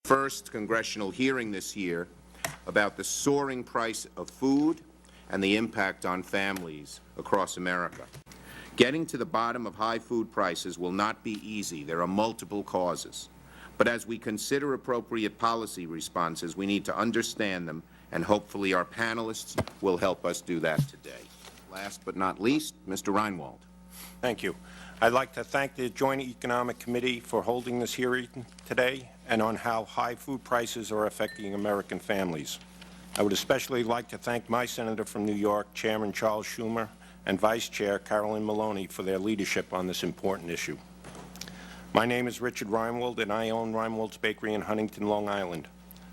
First congressional hearing this year about the soaring price of food and the impact on families across America. Getting to the bottom of high food prices will not be easy. There are multiple causes. But as we consider appropriate policy responses, we need to understand them, and hopefully our panelists will help us do that today. Last but not least, Mr. Reinwald. Thank you. I'd like to thank the Joint Economic Committee for holding this hearing today and on how high food prices are affecting American families. I would especially like to thank my Senator from New York, Chairman Charles Schumer, and Vice Chair Carolyn Maloney for their leadership on this important issue. My name is Richard Reinwald, and I own Reinwald's Bakery in Huntington, Long Island.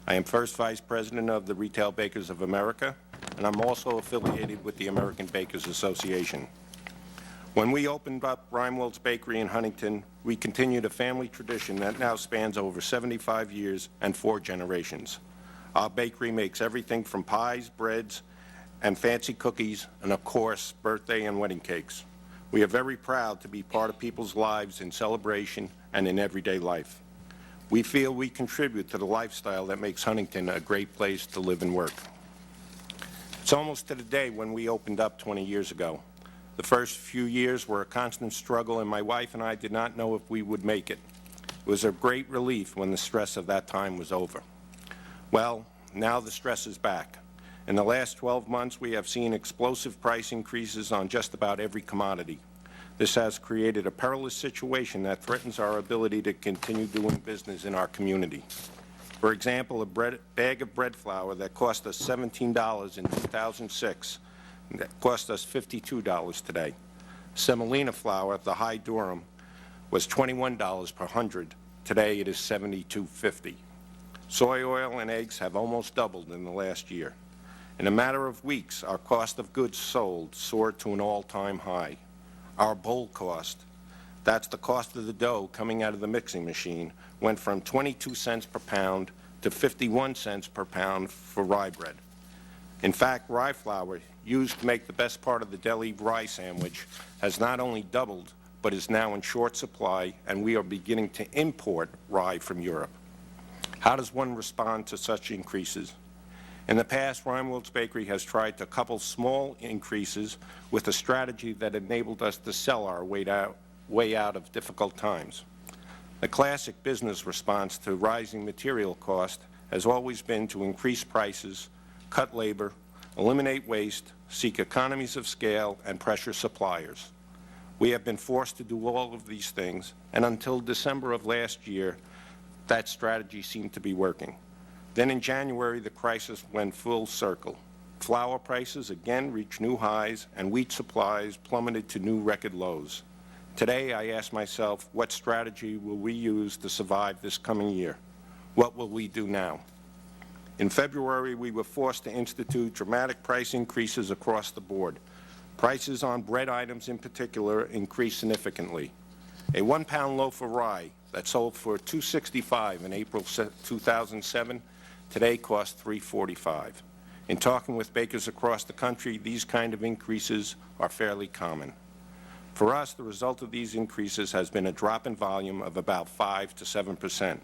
I am first Vice President of the Retail Bakers of America, and I'm also affiliated with the American Bakers Association. When we opened up Reinwald's Bakery in Huntington, we continued a family tradition that now spans over 75 years and 4 generations. Our bakery makes everything from pies, breads, and fancy cookies, and of course, birthday and wedding cakes. We are very proud to be part of people's lives in celebration and in everyday life. We feel we contribute to the lifestyle that makes Huntington a great place to live and work. It's almost to the day when we opened up 20 years ago. The first few years were a constant struggle, and my wife and I did not know if we would make it. It was a great relief when the stress of that time was over. Well, now the stress is back. In the last 12 months, we have seen explosive price increases on just about every commodity. This has created a perilous situation that threatens our ability to continue doing business in our community. For example, a bag of bread flour that cost us $17 in 2006 that cost us $52 today. Semolina flour, the high durum, was $21 per hundred. Today it is $72.50. Soy oil and eggs have almost doubled in the last year. In a matter of weeks, our cost of goods sold soared to an all-time high. Our bowl cost, that's the cost of the dough coming out of the mixing machine, went from 22 cents per pound to 51 cents per pound for rye bread. In fact, rye flour, used to make the best part of the deli rye sandwich, has not only doubled, but is now in short supply, and we are beginning to import rye from Europe. How does one respond to such increases? In the past, Reinwald's Bakery has tried to couple small increases with a strategy that enabled us to sell our way out of difficult times. The classic business response to rising material cost has always been to increase prices, cut labor, eliminate waste, seek economies of scale, and pressure suppliers. We have been forced to do all of these things, and until December of last year, that strategy seemed to be working. Then in January, the crisis went full circle. Flour prices again reached new highs, and wheat supplies plummeted to new record lows. Today, I ask myself, what strategy will we use to survive this coming year? What will we do now? In February, we were forced to institute dramatic price increases across the board. Prices on bread items in particular increased significantly. A 1-pound loaf of rye that sold for $2.65 in April 2007 today costs $3.45. In talking with bakers across the country, these kind of increases are fairly common. For us, the result of these increases has been a drop in volume of about 5 to 7%.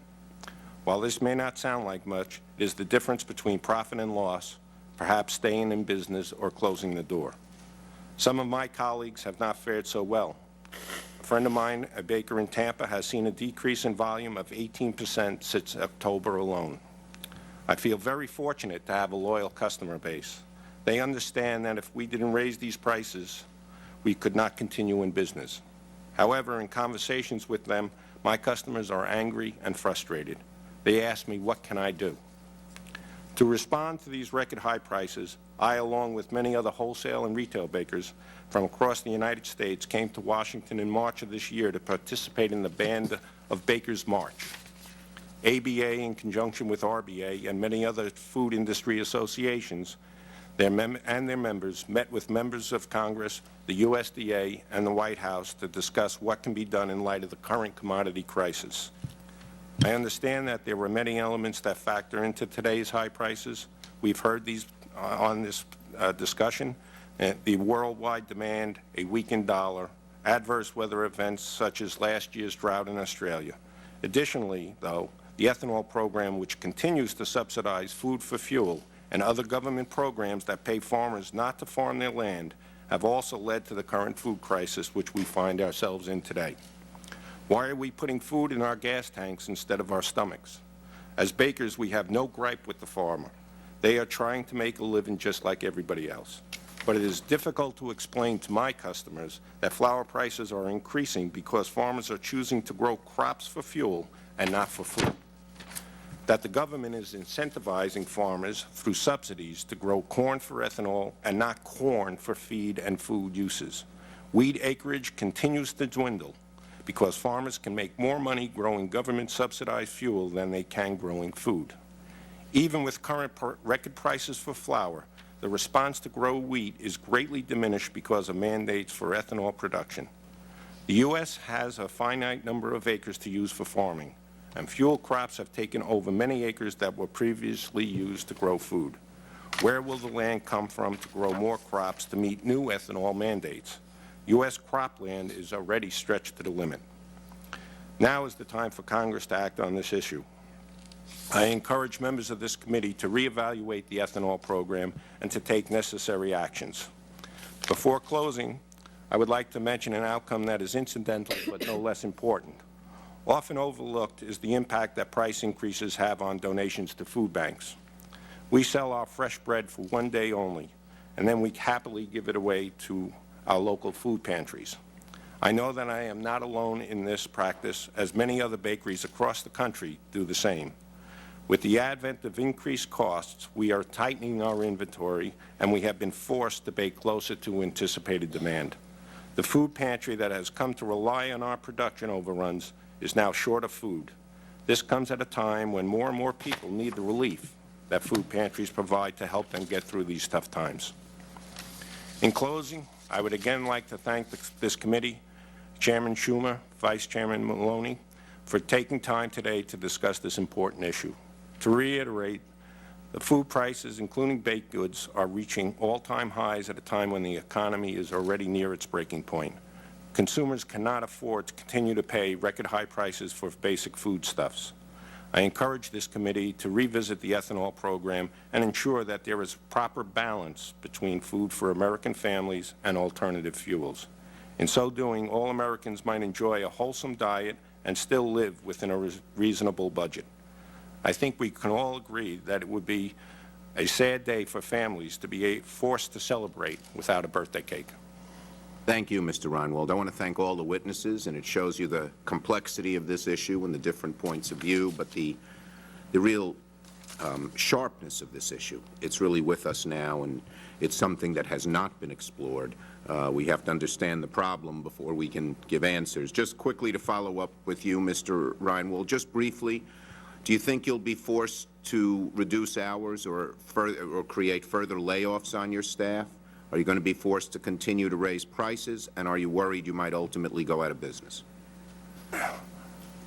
While this may not sound like much, it is the difference between profit and loss, perhaps staying in business or closing the door. Some of my colleagues have not fared so well. A friend of mine, a baker in Tampa, has seen a decrease in volume of 18% since October alone. I feel very fortunate to have a loyal customer base. They understand that if we didn't raise these prices, we could not continue in business. However, in conversations with them, my customers are angry and frustrated. They ask me, what can I do? To respond to these record high prices, I, along with many other wholesale and retail bakers from across the United States, came to Washington in March of this year to participate in the Band of Bakers March. ABA, in conjunction with RBA and many other food industry associations, their members met with members of Congress, the USDA, and the White House to discuss what can be done in light of the current commodity crisis. I understand that there were many elements that factor into today's high prices. We've heard these on this discussion. The worldwide demand, a weakened dollar, adverse weather events such as last year's drought in Australia. Additionally, though, the ethanol program, which continues to subsidize food for fuel, and other government programs that pay farmers not to farm their land have also led to the current food crisis which we find ourselves in today. Why are we putting food in our gas tanks instead of our stomachs? As bakers, we have no gripe with the farmer. They are trying to make a living just like everybody else. But it is difficult to explain to my customers that flour prices are increasing because farmers are choosing to grow crops for fuel and not for food. That the government is incentivizing farmers through subsidies to grow corn for ethanol and not corn for feed and food uses. Wheat acreage continues to dwindle because farmers can make more money growing government-subsidized fuel than they can growing food. Even with current record prices for flour, the response to grow wheat is greatly diminished because of mandates for ethanol production. The U.S. has a finite number of acres to use for farming, and fuel crops have taken over many acres that were previously used to grow food. Where will the land come from to grow more crops to meet new ethanol mandates? U.S. cropland is already stretched to the limit. Now is the time for Congress to act on this issue. I encourage members of this committee to reevaluate the ethanol program and to take necessary actions. Before closing, I would like to mention an outcome that is incidental but no less important. Often overlooked is the impact that price increases have on donations to food banks. We sell our fresh bread for one day only, and then we happily give it away to our local food pantries. I know that I am not alone in this practice, as many other bakeries across the country do the same. With the advent of increased costs, we are tightening our inventory, and we have been forced to bake closer to anticipated demand. The food pantry that has come to rely on our production overruns is now short of food. This comes at a time when more and more people need the relief that food pantries provide to help them get through these tough times. In closing, I would again like to thank this committee, Chairman Schumer, Vice Chairman Maloney, for taking time today to discuss this important issue. To reiterate, the food prices, including baked goods, are reaching all-time highs at a time when the economy is already near its breaking point. Consumers cannot afford to continue to pay record-high prices for basic foodstuffs. I encourage this committee to revisit the ethanol program and ensure that there is proper balance between food for American families and alternative fuels. In so doing, all Americans might enjoy a wholesome diet and still live within a reasonable budget. I think we can all agree that it would be a sad day for families to be forced to celebrate without a birthday cake. Thank you, Mr. Reinwald. I want to thank all the witnesses, and it shows you the complexity of this issue and the different points of view, but the real sharpness of this issue. It's really with us now, and it's something that has not been explored. We have to understand the problem before we can give answers. Just quickly to follow up with you, Mr. Reinwald, just briefly, do you think you'll be forced to reduce hours or create further layoffs on your staff? Are you going to be forced to continue to raise prices, and are you worried you might ultimately go out of business?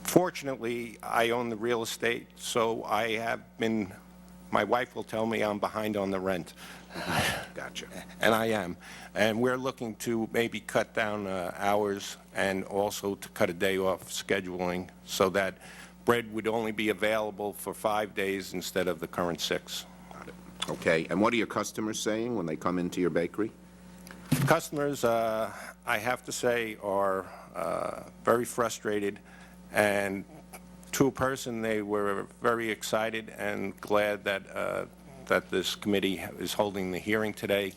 Fortunately, I own the real estate, so I have been, my wife will tell me I'm behind on the rent. Gotcha. And I am. And we're looking to maybe cut down hours and also to cut a day off scheduling so that bread would only be available for 5 days instead of the current 6. Okay. And what are your customers saying when they come into your bakery? Customers, I have to say, are very frustrated, and to a person, they were very excited and glad that that this committee is holding the hearing today.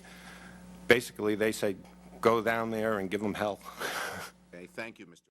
Basically, they say, go down there and give them hell. Okay. Thank you, Mr.